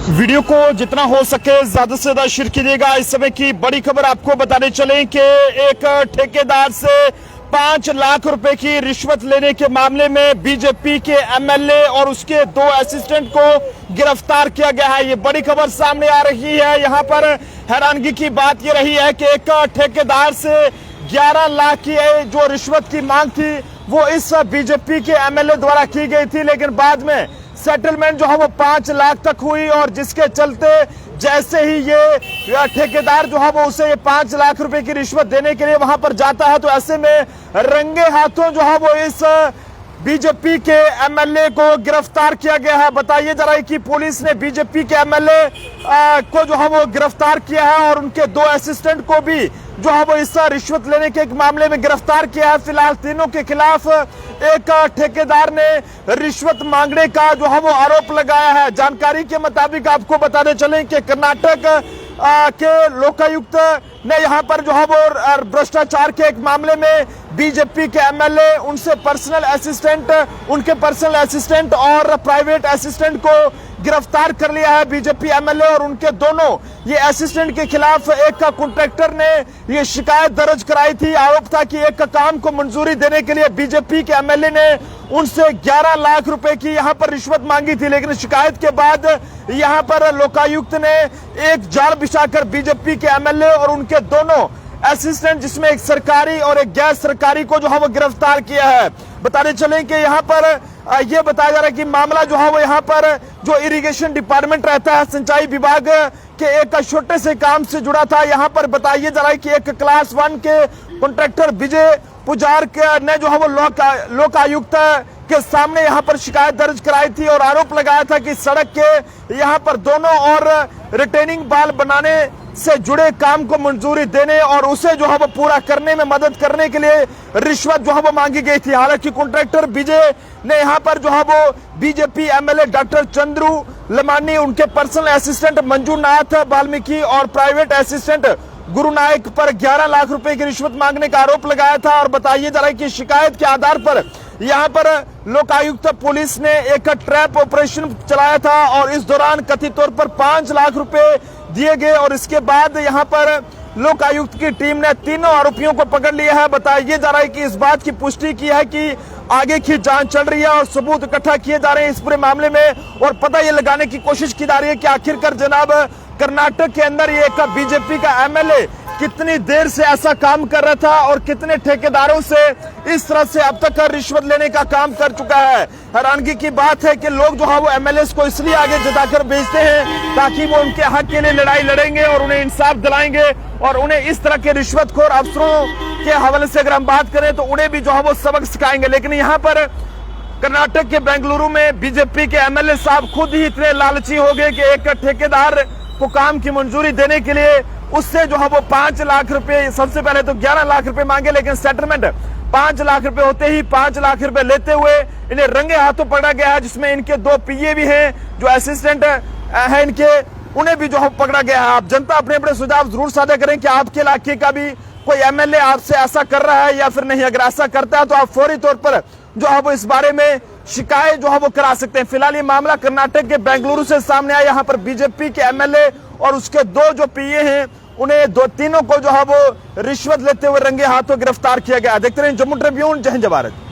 Video को जितना हो सके ज्यादा से ज्यादा शेयर कीजिएगा। इस समय की बड़ी खबर आपको बताने चले कि एक ठेकेदार से 5 लाख रुपए की रिश्वत लेने के मामले में बीजेपी के एमएलए और उसके 2 असिस्टेंट को गिरफ्तार किया गया है। ये बड़ी खबर सामने आ रही है। यहाँ पर हैरानगी की बात ये रही है कि एक ठेकेदार से 11 लाख की जो रिश्वत की मांग थी वो इस बीजेपी के एमएलए द्वारा की गई थी, लेकिन बाद में सेटलमेंट जो है वो 5 लाख तक हुई और जिसके चलते जैसे ही ये ठेकेदार जो है वो उसे ये 5 लाख रुपए की रिश्वत देने के लिए वहां पर जाता है, तो ऐसे में रंगे हाथों जो है वो इस बीजेपी के एमएलए को गिरफ्तार किया गया है। बताइए जरा कि पुलिस ने बीजेपी के एमएलए को जो है वो गिरफ्तार किया है और उनके 2 असिस्टेंट को भी जो है वो इस रिश्वत लेने के एक मामले में गिरफ्तार किया है। फिलहाल तीनों के खिलाफ एक ठेकेदार ने रिश्वत मांगने का जो है वो आरोप लगाया है। जानकारी के मुताबिक आपको बताने चलें कि कर्नाटक के लोकायुक्त ने यहाँ पर जो है वो भ्रष्टाचार के एक मामले में बीजेपी के एमएलए उनके पर्सनल असिस्टेंट और प्राइवेट असिस्टेंट को गिरफ्तार कर लिया है। बीजेपी एमएलए और उनके दोनों ये असिस्टेंट के खिलाफ एक कॉन्ट्रैक्टर ने ये शिकायत दर्ज कराई थी। आरोप था कि एक काम को मंजूरी देने के लिए बीजेपी के एमएलए ने उनसे 11 लाख रुपए की यहाँ पर रिश्वत मांगी थी, लेकिन शिकायत के बाद यहाँ पर लोकायुक्त ने एक जाल बिछाकर बीजेपी के एमएलए और उनके दोनों असिस्टेंट, जिसमें एक सरकारी और एक गैर सरकारी को जो है वो गिरफ्तार किया है। बताने चलें कि यहाँ पर यह बताया जा रहा है कि मामला जो है वो यहाँ पर जो इरिगेशन डिपार्टमेंट रहता है, सिंचाई विभाग के एक छोटे से काम से जुड़ा था। यहाँ पर बताइए जरा कि एक क्लास 1 के कॉन्ट्रैक्टर विजय पुजार ने जो है वो लोकायुक्त के सामने यहाँ पर शिकायत दर्ज कराई थी और आरोप लगाया था कि सड़क के यहाँ पर दोनों और रिटेनिंग बाल बनाने से जुड़े काम को मंजूरी देने और उसे जो है वो पूरा करने में मदद करने के लिए रिश्वत जो है वो मांगी गई थी। हालांकि कॉन्ट्रैक्टर विजय ने यहाँ पर जो है वो बीजेपी एमएलए डॉक्टर चंद्रू लमानी, उनके पर्सनल असिस्टेंट मंजूनाथ वाल्मीकि और प्राइवेट असिस्टेंट गुरु नायक पर 11 लाख रुपए की रिश्वत मांगने का आरोप लगाया था। और बताइए जरा कि शिकायत के आधार पर यहाँ पर लोकायुक्त पुलिस ने एक ट्रैप ऑपरेशन चलाया था और इस दौरान कथित तौर पर 5 लाख रुपए दिए गए और इसके बाद यहाँ पर लोकायुक्त की टीम ने तीनों आरोपियों को पकड़ लिया है। बताइए जा रहा है कि इस बात की पुष्टि की है कि आगे की जांच चल रही है और सबूत इकट्ठा किए जा रहे हैं इस पूरे मामले में और पता ये लगाने की कोशिश की जा रही है कि आखिरकार जनाब कर्नाटक के अंदर ये एक बीजेपी का एमएलए कितनी देर से ऐसा काम कर रहा था और कितने ठेकेदारों से इस तरह से अब तक रिश्वत लेने का काम कर चुका है। हैरानगी की बात है कि लोग जो है वो एमएलए को इसलिए आगे जताकर भेजते हैं ताकि वो उनके हक के लिए लड़ाई लड़ेंगे और उन्हें इंसाफ दिलाएंगे और उन्हें इस तरह के रिश्वतखोर अफसरों के हवाले से अगर हम बात करें तो उन्हें भी जो है वो सबक सिखाएंगे। लेकिन यहाँ पर कर्नाटक के बेंगलुरु में बीजेपी के एमएलए साहब खुद ही इतने लालची हो गए कि एक ठेकेदार को काम की मंजूरी देने के लिए उससे जो है वो 5 लाख रुपए, सबसे पहले तो 11 लाख रुपए मांगे, लेकिन सेटलमेंट 5 लाख रुपए होते ही 5 लाख रुपए लेते हुए इन्हें रंगे हाथों पकड़ा गया है, जिसमें इनके 2 पीए भी हैं, जो असिस्टेंट है इनके, उन्हें भी जो है पकड़ा गया है। आप जनता अपने अपने सुझाव जरूर साझा करें कि आपके इलाके का भी कोई एमएलए आपसे ऐसा कर रहा है या फिर नहीं। अगर ऐसा करता है तो आप फौरी तौर पर जो है वो इस बारे में शिकायत जो है वो करा सकते हैं। फिलहाल ये मामला कर्नाटक के बेंगलुरु से सामने आया। यहाँ पर बीजेपी के एमएलए और उसके 2 जो पीए हैं उन्हें तीनों को जो है वो रिश्वत लेते हुए रंगे हाथों गिरफ्तार किया गया। देखते रहे जम्मू ट्रिब्यून। जय हिंद जय भारत।